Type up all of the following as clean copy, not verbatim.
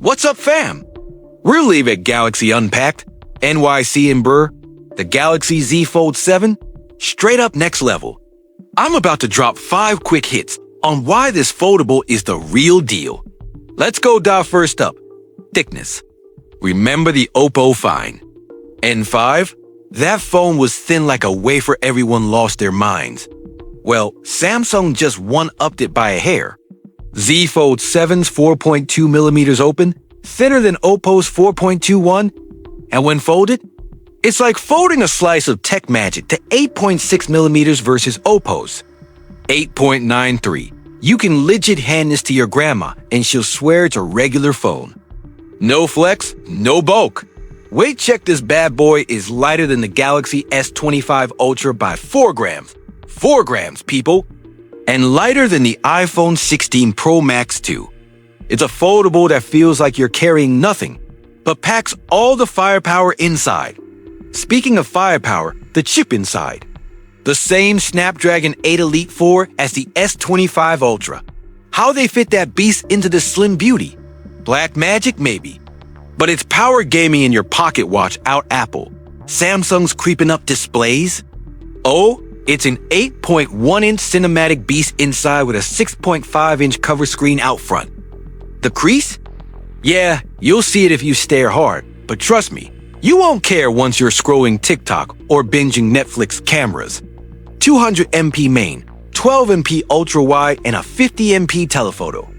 What's up, fam? We're live at Galaxy Unpacked, NYC and Burr, the Galaxy Z Fold 7, straight up next level. I'm about to drop 5 quick hits on why this foldable is the real deal. Let's go dive first up. Thickness. Remember the Oppo Fine. N5? That phone was thin like a wafer, everyone lost their minds. Well, Samsung just one-upped it by a hair. Z Fold 7's 4.2 millimeters open, thinner than Oppo's 4.21, and when folded, it's like folding a slice of tech magic to 8.6 millimeters versus Oppo's 8.93. You can legit hand this to your grandma and she'll swear it's a regular phone. No flex, no bulk. Weight check, this bad boy is lighter than the Galaxy S25 Ultra by 4 grams. 4 grams, people. And lighter than the iPhone 16 Pro Max 2. It's a foldable that feels like you're carrying nothing, but packs all the firepower inside. Speaking of firepower, the chip inside. The same Snapdragon 8 Elite 4 as the S25 Ultra. How they fit that beast into the slim beauty? Black magic, maybe. But it's power gaming in your pocket watch out Apple. Samsung's creeping up displays. Oh, it's an 8.1-inch cinematic beast inside with a 6.5-inch cover screen out front. The crease? Yeah, you'll see it if you stare hard, but trust me, you won't care once you're scrolling TikTok or binging Netflix cameras. 200MP main, 12MP ultra-wide, and a 50MP telephoto.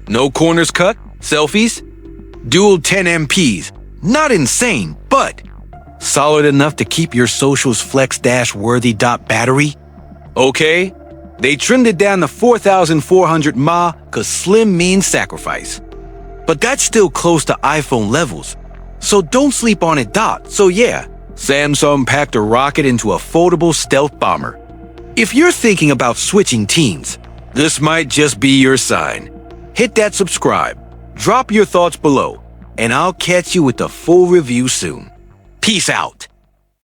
No corners cut, selfies, dual 10MPs. Not insane, but solid enough to keep your socials flex-worthy. Battery? Okay, they trimmed it down to 4,400 mAh cause slim means sacrifice. But that's still close to iPhone levels, so don't sleep on it. So yeah, Samsung packed a rocket into a foldable stealth bomber. If you're thinking about switching teams, this might just be your sign. Hit that subscribe, drop your thoughts below, and I'll catch you with the full review soon. Peace out.